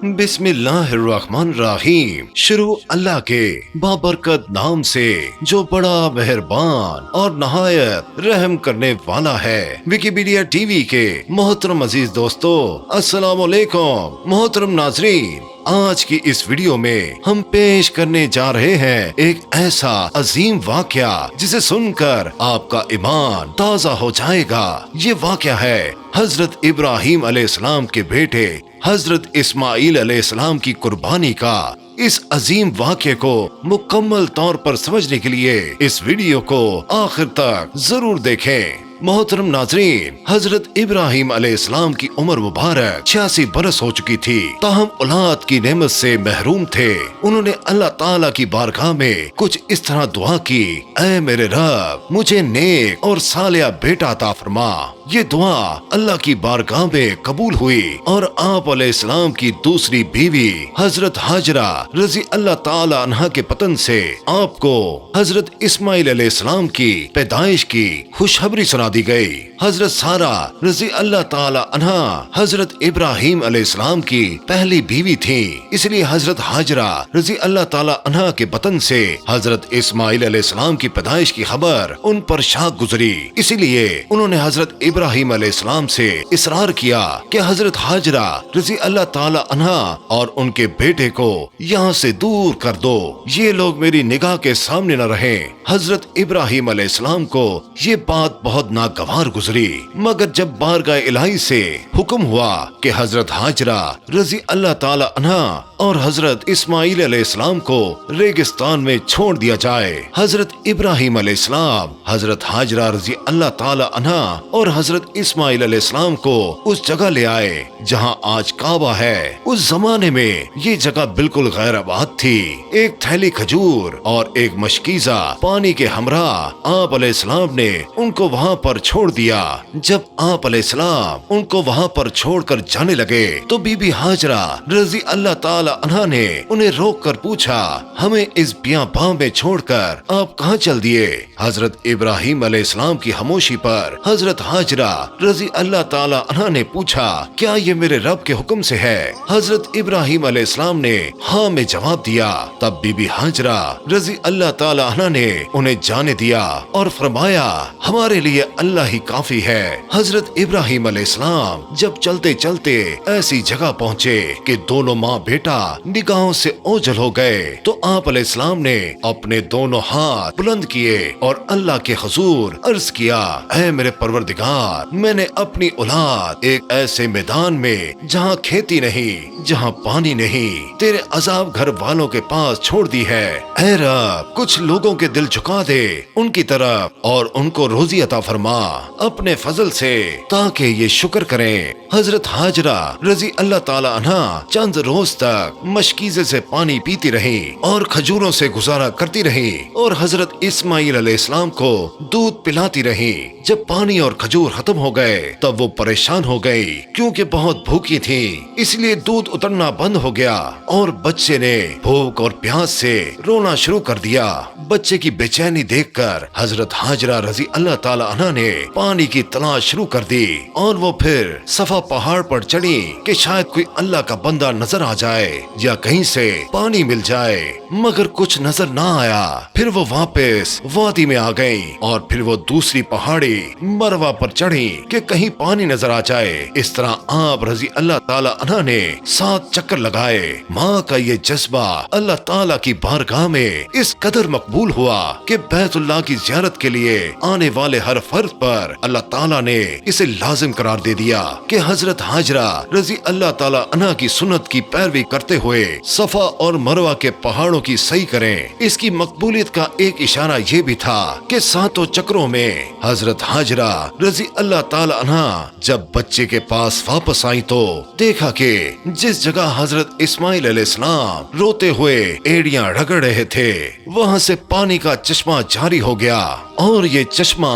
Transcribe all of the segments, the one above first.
बिस्मिल्लाहिर्रहमानिर्रहीम। शुरू अल्लाह के बाबरकत नाम से जो बड़ा मेहरबान और नहायत रहम करने वाला है। विकिपीडिया टीवी के मोहतरम अजीज दोस्तों, अस्सलाम वालेकुम। मोहतरम नाजरीन, आज की इस वीडियो में हम पेश करने जा रहे हैं एक ऐसा अजीम वाकया जिसे सुनकर आपका ईमान ताज़ा हो जाएगा। ये वाकया है हजरत इब्राहिम अलैहिस्सलाम के बेटे हजरत इस्माइल अलैहिस्सलाम की कुर्बानी का। इस अजीम वाक़ये को मुकम्मल तौर पर समझने के लिए इस वीडियो को आखिर तक जरूर देखें। मोहतरम नाजरीन, हजरत इब्राहिम अलैहिस्सलाम की उम्र मुबारक 86 बरस हो चुकी थी, ताहम औलाद की नेमत से महरूम थे। उन्होंने अल्लाह ताला की बारगाह में कुछ इस तरह दुआ की, ऐ मेरे रब, मुझे नेक और सालिया बेटा अता फरमा। ये दुआ अल्लाह की बारगाह में कबूल हुई और आप अलैहिस्सलाम की दूसरी बीवी हजरत हाजरा रजी अल्लाह ताला अन्हा के पतन से आपको हजरत इस्माइल अलैहिस्सलाम की पैदाइश की खुशखबरी सुना दी गई। हजरत सारा रजी अल्लाह ताला अन्हा हजरत इब्राहिम अलैहिस्सलाम की पहली बीवी थी, इसलिए हजरत हाजरा रजी अल्लाह ताला अन्हा के पतन से हजरत इस्माइल अलैहिस्सलाम की पैदाइश की खबर उन पर शाख गुजरी। इसीलिए उन्होंने हजरत इब्राहिम अलैहिस्सलाम से इसरार किया कि हजरत हाजरा रजी अल्लाह ताला अन्हा और उनके बेटे को यहाँ से दूर कर दो, ये लोग मेरी निगाह के सामने न रहे। हजरत इब्राहिम अलैहिस्सलाम को ये बात बहुत नागवार गुजरी, मगर जब बारगाह इलाही से हुक्म हुआ कि हजरत हाजरा रजी अल्लाह ताला अन्हा और हजरत इस्माइल अलैहिस्सलाम को रेगिस्तान में छोड़ दिया जाए, हजरत इब्राहिम अलैहिस्सलाम हजरत हाजरा रजी अल्लाह ताला अन्हा और हजरत इस्माइल अलैहिस्सलाम को उस जगह ले आए जहाँ आज काबा है। उस जमाने में ये जगह बिल्कुल गैर आबाद थी। एक थैली खजूर और एक मशकीजा पानी के हमरा आप अलैहिस्सलाम ने उनको वहाँ पर छोड़ दिया। जब आप अलैहिस्सलाम उनको वहाँ पर छोड़कर जाने लगे तो बीबी हाजरा रजी अल्लाह ताला अन्हा ने उन्हें रोक कर पूछा, हमें इस बियाबान में छोड़कर आप कहाँ चल दिए? हजरत इब्राहिम अलैहिस्सलाम की खामोशी पर हजरत हाजरा रजी अल्लाह ताला अन्हा ने पूछा, क्या ये मेरे रब के हुक्म से है? हजरत इब्राहिम अलैहिस्सलाम ने हाँ में जवाब दिया। तब बीबी हाजरा रजी अल्लाह ताला अन्हा ने उन्हें जाने दिया और फरमाया, हमारे लिए अल्लाह ही काफी है। हजरत इब्राहिम अलैहिस्सलाम जब चलते चलते ऐसी जगह पहुँचे कि दोनों माँ बेटा निगाहों से ओझल हो गए, तो आप अलैहिस्सलाम ने अपने दोनों हाथ बुलंद किए और अल्लाह के हुजूर अर्ज किया, ऐ मेरे परवरदिगार, मैंने अपनी औलाद एक ऐसे मैदान में जहाँ खेती नहीं, जहाँ पानी नहीं, तेरे अजाब घर वालों के पास छोड़ दी है। ऐ रब, कुछ लोगों के दिल झुका दे उनकी तरफ और उनको रोजी अता फरमा अपने फजल से, ताकि ये शुक्र करें। हजरत हाजरा रजी अल्लाह ताला अन्हा चंद रोज तक मशकीजे से पानी पीती रही और खजूरों से गुजारा करती रही और हजरत इस्माइल अलैहिस्सलाम को दूध पिलाती रही। जब पानी और खजूर खत्म हो गए तब वो परेशान हो गई, क्योंकि बहुत भूखी थी, इसलिए दूध उतरना बंद हो गया और बच्चे ने भूख और प्यास से रोना शुरू कर दिया। बच्चे की बेचैनी देखकर हजरत हाजरा रजी अल्लाह ताला अन्हा ने पानी की तलाश शुरू कर दी और वो फिर सफा पहाड़ पर चढ़ी कि शायद कोई अल्लाह का बंदा नजर आ जाए या कहीं से पानी मिल जाए, मगर कुछ नजर ना आया। फिर वो वापस वादी में आ गई और फिर वो दूसरी पहाड़ी मरवा पर चढ़ी कि कहीं पानी नजर आ जाए। इस तरह आप रजी अल्लाह ताला अन्हा ने 7 चक्कर लगाए। माँ का ये जज्बा अल्लाह ताला की बारगाह में इस कदर मकबूल हुआ कि बैतुल्लाह की ज़ियारत के लिए आने वाले हर फर्द पर अल्लाह ताला ने इसे लाजिम करार दे दिया कि हजरत हाजरा रजी अल्लाह ताला अन्हा की सुन्नत की पैरवी करते हुए सफा और मरवा के पहाड़ों की सही करें। इसकी मकबूलियत का एक इशारा ये भी था कि 7 चक्रों में हजरत हाजरा रजी अल्लाह ताला अन्हा जब बच्चे के पास वापस आई तो देखा कि जिस जगह हजरत इस्माइल अलैहिस्सलाम रोते हुए एड़ियां रगड़ रहे थे, वहाँ से पानी का चश्मा जारी हो गया और ये चश्मा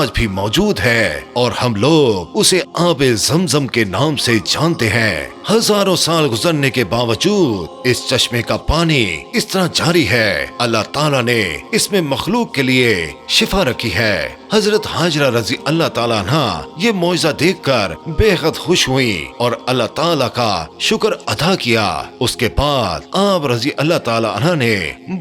आज भी मौजूद है और हम लोग उसे आबे ज़मज़म के नाम से जानते हैं। हजारों साल गुजरने के बावजूद इस चश्मे का पानी इस तरह जारी है। अल्लाह ताला ने इसमें मखलूक के लिए शिफा रखी है। हजरत हाजरा रजी अल्लाह ताला अन्हा ये मौजज़ा देखकर बेहद खुश हुई और अल्लाह ताला का शुक्र अदा किया। उसके बाद आप रजी अल्लाह ताला अन्हा ने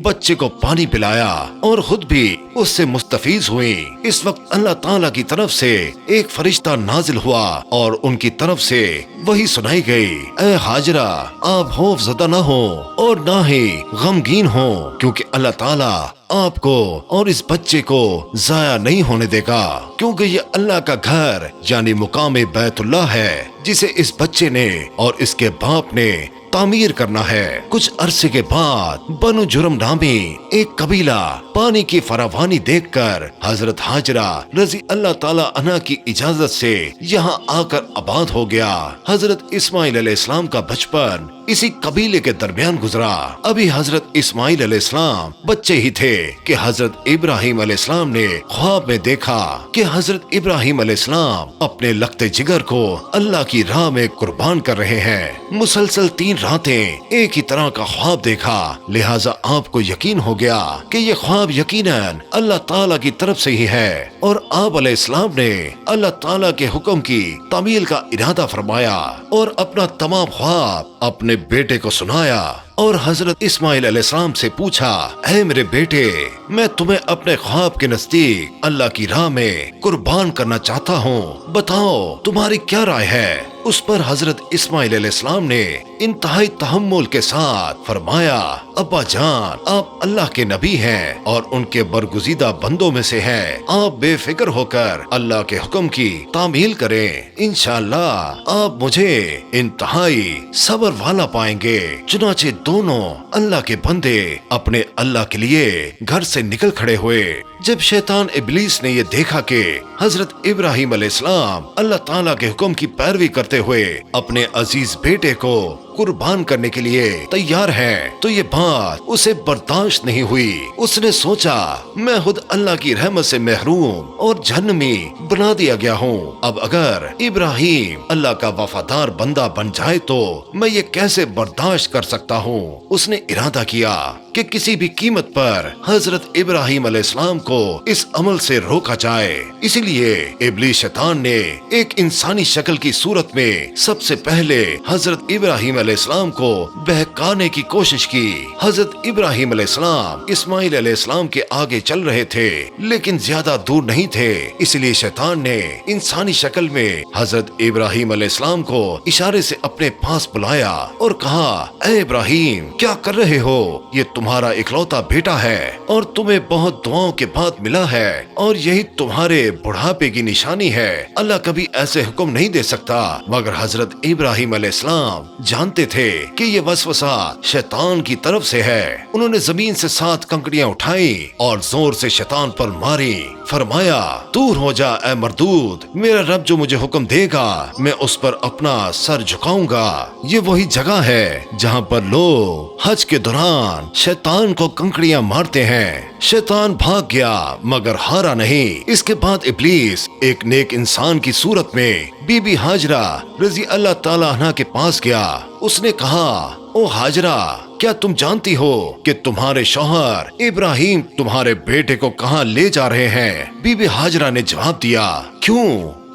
बच्चे को पानी पिलाया और खुद भी उससे मुस्तफीज हुई। इस वक्त अल्लाह ताला की तरफ से एक फरिश्ता नाजिल हुआ और उनकी तरफ से वही सुनाई गई, ऐ हाजरा आप खौफज़दा न हो और ना ही गमगीन हो, क्योंकि अल्लाह ताला आपको और इस बच्चे को जाया नहीं होने देगा, क्योंकि ये अल्लाह का घर यानी मुकाम बैतुल्लाह है जिसे इस बच्चे ने और इसके बाप ने तामीर करना है। कुछ अरसे के बाद बनु जुरम नामी एक कबीला पानी की फरावानी देखकर हजरत हाजरा रजी अल्लाह ताला अन्हा की इजाजत से यहाँ आकर आबाद हो गया। हजरत इस्माइल अलैहिस्सलाम का बचपन इसी कबीले के दरमियान गुजरा। अभी हजरत इस्माइल अलैहिस्सलाम बच्चे ही थे कि हजरत इब्राहिम अलैहिस्सलाम ने ख्वाब में देखा कि हजरत इब्राहिम अलैहिस्सलाम अपने लखते जिगर को अल्लाह की राह में कुर्बान कर रहे हैं। मुसलसल 3 रातें एक ही तरह का ख्वाब देखा, लिहाजा आपको यकीन हो गया कि ये ख्वाब यकीनन अल्लाह ताला की तरफ से ही है और आप अलैहिस्सलाम ने अल्लाह ताला के हुक्म की तामील का इरादा फरमाया और अपना तमाम ख्वाब अपने बेटे को सुनाया और हजरत इस्माइल अलैहिस्सलाम से पूछा, ऐ मेरे बेटे, मैं तुम्हें अपने ख्वाब के नजदीक अल्लाह की राह में कुर्बान करना चाहता हूँ, बताओ तुम्हारी क्या राय है। उस पर हजरत इस्माइल अलैहिस्सलाम ने इंतहाई तहम्मुल के साथ फरमाया, अब्बा जान आप अल्लाह के नबी हैं और उनके बरगुज़ीदा बंदों में से हैं, आप बेफिक्र होकर अल्लाह के हुक्म की तामील करें, इंशाअल्लाह आप मुझे इंतहाई सब्र वाला पाएंगे। चुनाचे दोनों अल्लाह के बंदे अपने अल्लाह के लिए घर से निकल खड़े हुए। जब शैतान इब्लीस ने ये देखा कि हजरत इब्राहिम अलैहिस्सलाम अल्लाह ताला के हुक्म की पैरवी करते हुए अपने अजीज बेटे को कुर्बान करने के लिए तैयार है, तो ये बात उसे बर्दाश्त नहीं हुई। उसने सोचा, मैं खुद अल्लाह की रहमत से महरूम और जहन्नमी बना दिया गया हूँ, अब अगर इब्राहिम अल्लाह का वफादार बंदा बन जाए तो मैं ये कैसे बर्दाश्त कर सकता हूँ। उसने इरादा किया कि किसी भी कीमत पर हजरत इब्राहिम अलैहिस्सलाम को इस अमल से रोका जाए। इसीलिए इब्लीस शैतान ने एक इंसानी शक्ल की सूरत में सबसे पहले हजरत इब्राहिम अलैहिस्सलाम को बहकाने की कोशिश की। हजरत इब्राहिम अलैहिस्सलाम इस्माइल अलैहिस्सलाम के आगे चल रहे थे, लेकिन ज्यादा दूर नहीं थे, इसलिए शैतान ने इंसानी शक्ल में हजरत इब्राहिम अलैहिस्सलाम को इशारे से अपने पास बुलाया और कहा, ऐ इब्राहिम क्या कर रहे हो, ये तुम्हारा इकलौता बेटा है और तुम्हें बहुत दुआओं के बाद मिला है और यही तुम्हारे बुढ़ापे की निशानी है। अल्लाह कभी ऐसे हुक्म नहीं दे सकता, मगर हजरत इब्राहिम अलैहिस्सलाम जानते थे कि ये वसवसा शैतान की तरफ से है। उन्होंने जमीन से 7 कंकड़ियां उठाई और जोर से शैतान पर मारी। फरमाया, दूर हो जा ऐ मरदूद, मेरा रब जो मुझे हुक्म देगा मैं उस पर अपना सर झुकाऊंगा। ये वही जगह है जहाँ पर लोग हज के दौरान शैतान को कंकड़ियां मारते हैं। शैतान भाग गया मगर हारा नहीं। इसके बाद इब्लीस एक नेक इंसान की सूरत में बीबी हाजरा रजी अल्लाह ताला अन्हा के पास गया। उसने कहा, ओ हाजरा क्या तुम जानती हो कि तुम्हारे शौहर इब्राहिम तुम्हारे बेटे को कहाँ ले जा रहे हैं। बीबी हाजरा ने जवाब दिया, क्यों,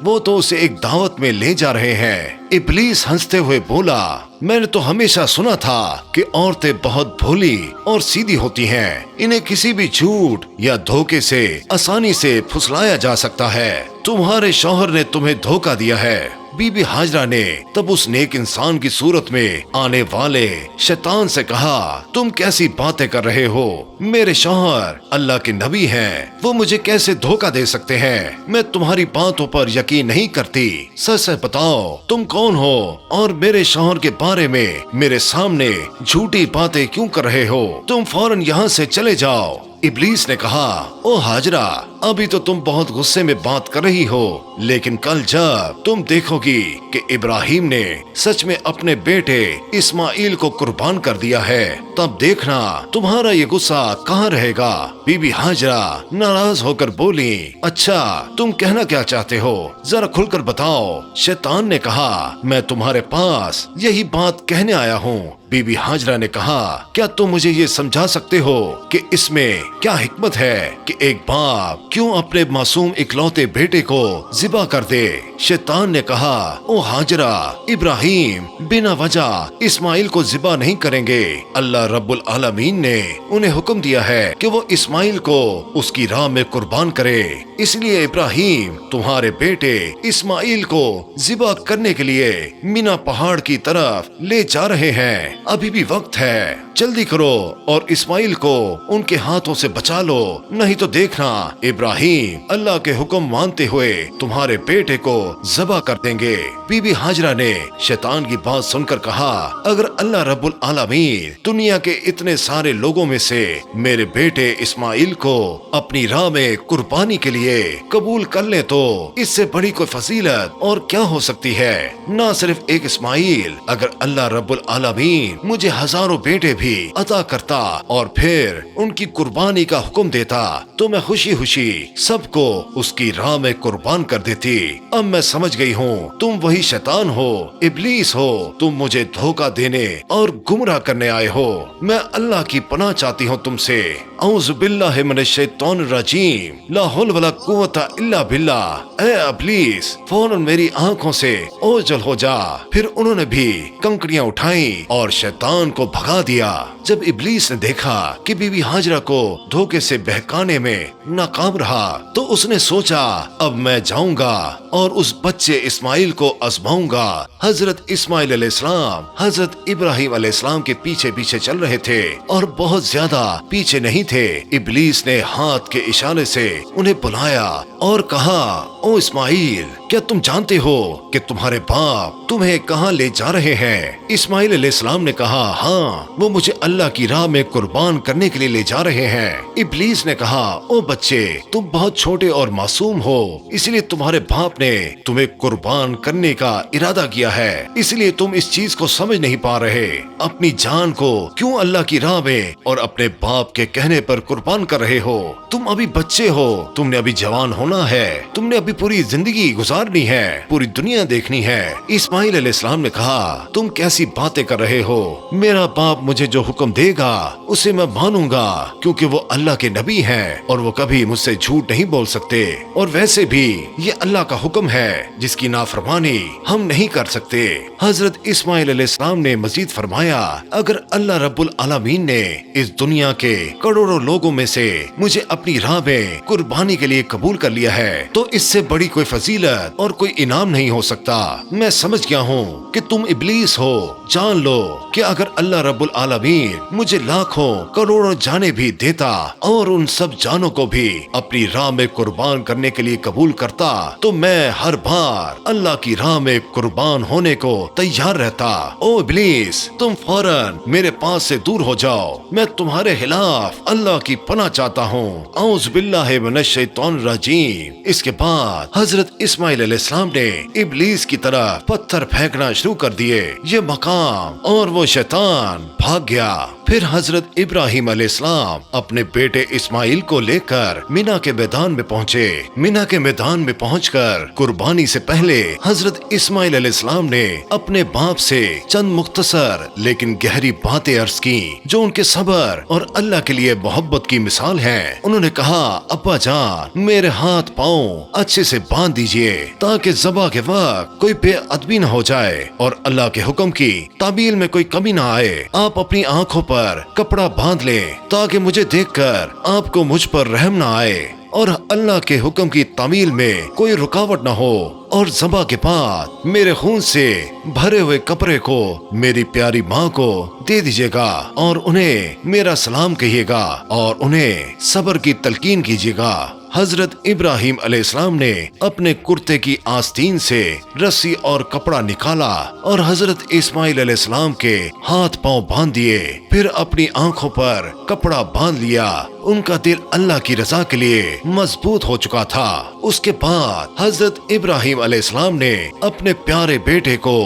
वो तो उसे एक दावत में ले जा रहे हैं। इब्लीस हंसते हुए बोला, मैंने तो हमेशा सुना था कि औरतें बहुत भोली और सीधी होती हैं, इन्हें किसी भी झूठ या धोखे से आसानी से फुसलाया जा सकता है। तुम्हारे शौहर ने तुम्हें धोखा दिया है। बीबी हाजरा ने तब उस नेक इंसान की सूरत में आने वाले शैतान से कहा, तुम कैसी बातें कर रहे हो, मेरे शौहर अल्लाह के नबी हैं, वो मुझे कैसे धोखा दे सकते हैं। मैं तुम्हारी बातों पर यकीन नहीं करती, सच सच बताओ तुम कौन हो और मेरे शौहर के बारे में मेरे सामने झूठी बातें क्यों कर रहे हो। तुम फौरन यहाँ से चले जाओ। इब्लीस ने कहा, ओ हाजरा, अभी तो तुम बहुत गुस्से में बात कर रही हो, लेकिन कल जब तुम देखोगी कि इब्राहिम ने सच में अपने बेटे इस्माइल को कुर्बान कर दिया है, तब देखना तुम्हारा ये गुस्सा कहाँ रहेगा। बीबी हाजरा नाराज होकर बोली, अच्छा तुम कहना क्या चाहते हो, जरा खुलकर बताओ। शैतान ने कहा, मैं तुम्हारे पास यही बात कहने आया हूँ। बीबी हाजरा ने कहा, क्या तुम मुझे ये समझा सकते हो कि इसमें क्या हिकमत है कि एक बाप क्यों अपने मासूम इकलौते बेटे को ज़िबा कर दे। शैतान ने कहा, ओ हाजरा, इब्राहिम बिना वजह इस्माइल को ज़िबा नहीं करेंगे। अल्लाह रब्बुल आलमीन ने उन्हें हुक्म दिया है कि वो इस्माइल को उसकी राह में कुर्बान करे, इसलिए इब्राहिम तुम्हारे बेटे इस्माइल को ज़िबा करने के लिए मीना पहाड़ की तरफ ले जा रहे हैं। अभी भी वक्त है, जल्दी करो और इस्माइल को उनके हाथों से बचा लो, नहीं तो देखना इब्राहिम अल्लाह के हुक्म मानते हुए तुम्हारे बेटे को ज़बा कर देंगे। बीबी हाजरा ने शैतान की बात सुनकर कहा, अगर अल्लाह रब्बुल आलमीन दुनिया के इतने सारे लोगों में से मेरे बेटे इस्माइल को अपनी राह में कुर्बानी के लिए कबूल कर ले तो इससे बड़ी कोई फजीलत और क्या हो सकती है। न सिर्फ एक इस्माइल, अगर अल्लाह रब्बुल आलमीन मुझे हजारों बेटे भी अता करता और फिर उनकी कुर्बानी का हुक्म देता तो मैं खुशी खुशी सबको उसकी राह में कुर्बान कर देती। अब मैं समझ गई हूँ तुम वही शैतान हो, इब्लीस हो, तुम मुझे धोखा देने और गुमराह करने आए हो। मैं अल्लाह की पनाह चाहती हूँ तुमसे। औज़ु बिल्लाहि मिनश शैतानिर रजीम, ला हौला वला कुव्वता इल्ला बिल्लाह। ए इब्लीस, फौरन मेरी आंखों से ओझल हो जा। फिर उन्होंने भी कंकड़ियां उठाई और शैतान को भगा दिया। जब इब्लीस ने देखा कि बीबी हाजरा को धोखे से बहकाने में नाकाम रहा तो उसने सोचा, अब मैं जाऊंगा और उस बच्चे इस्माइल को आजमाऊंगा। हजरत इस्माइल अलैहिस्सलाम हजरत इब्राहिम अलैहिस्सलाम के पीछे पीछे चल रहे थे और बहुत ज्यादा पीछे नहीं थे। इब्लीस ने हाथ के इशारे से उन्हें बुलाया और कहा, ओ इस्माइल, क्या तुम जानते हो कि तुम्हारे बाप तुम्हें कहाँ ले जा रहे हैं? इस्माइल अलैहिस्सलाम ने कहा, हाँ, वो मुझे अल्लाह की राह में कुर्बान करने के लिए ले जा रहे हैं। इब्लीस ने कहा, ओ बच्चे, तुम बहुत छोटे और मासूम हो, इसलिए तुम्हारे बाप ने तुम्हें कुर्बान करने का इरादा किया है, इसलिए तुम इस चीज को समझ नहीं पा रहे। अपनी जान को क्यों अल्लाह की राह में और अपने बाप के कहने पर कुर्बान कर रहे हो? तुम अभी बच्चे हो, तुमने अभी जवान होना है, तुमने अभी पूरी जिंदगी गुजारनी है, पूरी दुनिया देखनी है। इस्माइल अलैहिस्सलाम ने कहा, तुम कैसी बातें कर रहे हो? मेरा बाप मुझे जो हुक्म देगा उसे मैं मानूंगा, क्योंकि वो अल्लाह के नबी हैं और वो कभी मुझसे झूठ नहीं बोल सकते। और वैसे भी ये अल्लाह का हुक्म है जिसकी नाफरमानी हम नहीं कर सकते। हजरत इस्माइल अलैहिस्सलाम ने मजीद फरमाया, अगर अल्लाह रब्बुल आलमीन ने इस दुनिया के करोड़ों लोगों में से मुझे अपनी राह में कुर्बानी के लिए कबूल कर लिया है तो इससे बड़ी कोई फजीलत और कोई इनाम नहीं हो सकता। मैं समझ गया हूँ कि तुम इब्लीस हो। जान लो कि अगर अल्लाह रब्बुल आलमीन मुझे लाखों करोड़ों जाने भी देता और उन सब जानों को भी अपनी राह में कुर्बान करने के लिए कबूल करता तो मैं हर बार अल्लाह की राह में कुर्बान होने को तैयार रहता। ओ इब्लीस, तुम फौरन मेरे पास से दूर हो जाओ, मैं तुम्हारे खिलाफ अल्लाह की पनाह चाहता हूँ। औज़ु बिल्लाहि मिनश शैतानिर रजीम। इसके बाद हजरत इस्माइल अलैहिस्सलाम ने इब्लीस की तरफ पत्थर फेंकना शुरू कर दिए। ये मकाम और वो शैतान भाग गया। फिर हजरत इब्राहिम अलैहिस्सलाम अपने बेटे इस्माइल को लेकर मीना के मैदान में पहुँचे। मीना के मैदान में पहुंचकर कुर्बानी से पहले हजरत इस्माइल अलैहिस्सलाम ने अपने बाप से चंद मुख्तसर लेकिन गहरी बातें अर्ज की जो उनके सब्र और अल्लाह के लिए मोहब्बत की मिसाल है। उन्होंने कहा, अब्बा जान, मेरे हाथ पाँव अच्छे से बांध दीजिए ताकि ज़बा के वक्त कोई बेअदबी न हो जाए और अल्लाह के हुक्म की तामील में कोई कमी न आए। आप अपनी आंखों पर कपड़ा बांध लें ताकि मुझे देखकर आपको मुझ पर रहम न आए और अल्लाह के हुक्म की तामील में कोई रुकावट न हो। और ज़बा के बाद मेरे खून से भरे हुए कपड़े को मेरी प्यारी माँ को दे दीजिएगा और उन्हें मेरा सलाम कहिएगा और उन्हें सब्र की तलकीन कीजिएगा। حضرت ابراہیم علیہ السلام نے اپنے کرتے کی آستین سے رسی اور کپڑا نکالا اور حضرت اسماعیل علیہ السلام کے ہاتھ پاؤں باندھ دیے، پھر اپنی آنکھوں پر کپڑا باندھ لیا۔ ان کا دل اللہ کی رضا کے لیے مضبوط ہو چکا تھا۔ اس کے بعد حضرت ابراہیم علیہ السلام نے اپنے پیارے بیٹے کو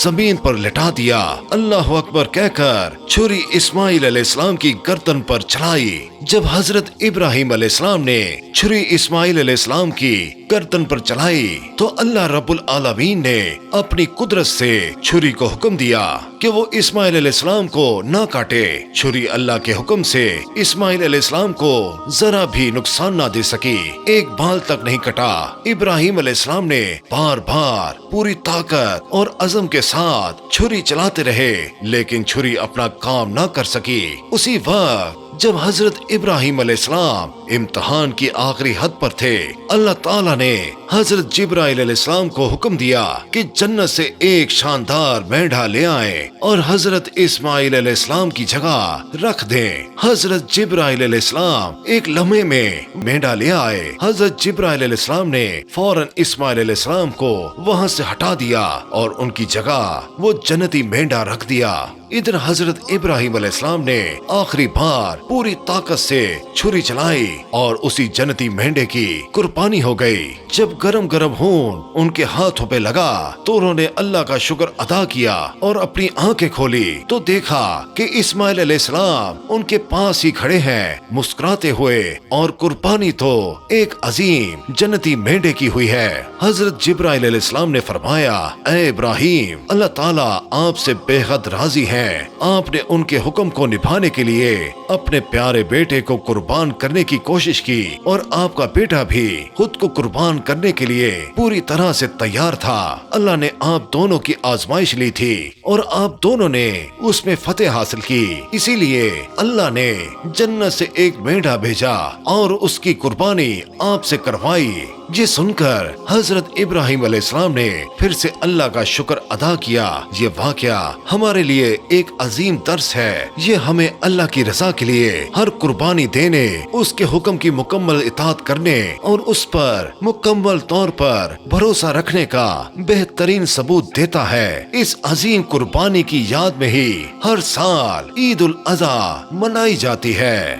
زمین پر لٹا دیا، اللہ اکبر کہہ کر چھری اسماعیل علیہ السلام کی گردن پر چلائی۔ جب حضرت ابراہیم علیہ السلام نے چھری اسماعیل علیہ السلام کی گردن پر چلائی تو اللہ رب العالمین نے اپنی قدرت سے چھری کو حکم دیا کہ وہ اسماعیل علیہ السلام کو نہ کاٹے۔ چھری اللہ کے حکم سے اسماعیل علیہ السلام کو ذرا بھی نقصان نہ دے سکی، ایک بال تک نہیں کٹا۔ ابراہیم علیہ السلام نے بار بار پوری طاقت اور عزم کے ساتھ چھری چلاتے رہے، لیکن چھری اپنا کام نہ کر سکی۔ اسی وقت جب حضرت ابراہیم علیہ السلام امتحان کی آخری حد پر تھے، اللہ تعالیٰ نے حضرت جبرائیل علیہ السلام کو حکم دیا کہ جنت سے ایک شاندار مینڈھا لے آئیں اور حضرت اسماعیل علیہ السلام کی جگہ رکھ دیں۔ حضرت جبرائیل علیہ السلام ایک لمحے میں مینڈھا لے آئے۔ حضرت جبرائیل علیہ السلام نے فوراً اسماعیل علیہ السلام کو وہاں سے ہٹا دیا اور ان کی جگہ وہ جنتی مینڈھا رکھ دیا۔ ادھر حضرت ابراہیم علیہ السلام نے آخری بار پوری طاقت سے چھری چلائی اور اسی جنتی مینڈے کی قربانی ہو گئی۔ جب گرم گرم خون ان کے ہاتھوں پہ لگا تو انہوں نے اللہ کا شکر ادا کیا اور اپنی آنکھیں کھولی تو دیکھا کہ اسماعیل علیہ السلام ان کے پاس ہی کھڑے ہیں مسکراتے ہوئے، اور قربانی تو ایک عظیم جنتی مینڈے کی ہوئی ہے۔ حضرت جبرائیل علیہ السلام نے فرمایا، اے ابراہیم، اللہ تعالیٰ آپ سے بے حد راضی ہے، آپ نے ان کے حکم کو نبھانے کے لیے اپنے پیارے بیٹے کو قربان کرنے کی کوشش کی، اور آپ کا بیٹا بھی خود کو قربان کرنے کے لیے پوری طرح سے تیار تھا۔ اللہ نے آپ دونوں کی آزمائش لی تھی اور آپ دونوں نے اس میں فتح حاصل کی، اسی لیے اللہ نے جنت سے ایک مینڈھا بھیجا اور اس کی قربانی آپ سے کروائی۔ یہ سن کر حضرت ابراہیم علیہ السلام نے پھر سے اللہ کا شکر ادا کیا۔ یہ واقعہ ہمارے لیے ایک عظیم درس ہے، یہ ہمیں اللہ کی رضا کے لیے ہر قربانی دینے، اس کے حکم کی مکمل اطاعت کرنے اور اس پر مکمل طور پر بھروسہ رکھنے کا بہترین ثبوت دیتا ہے۔ اس عظیم قربانی کی یاد میں ہی ہر سال عید الاضحیٰ منائی جاتی ہے۔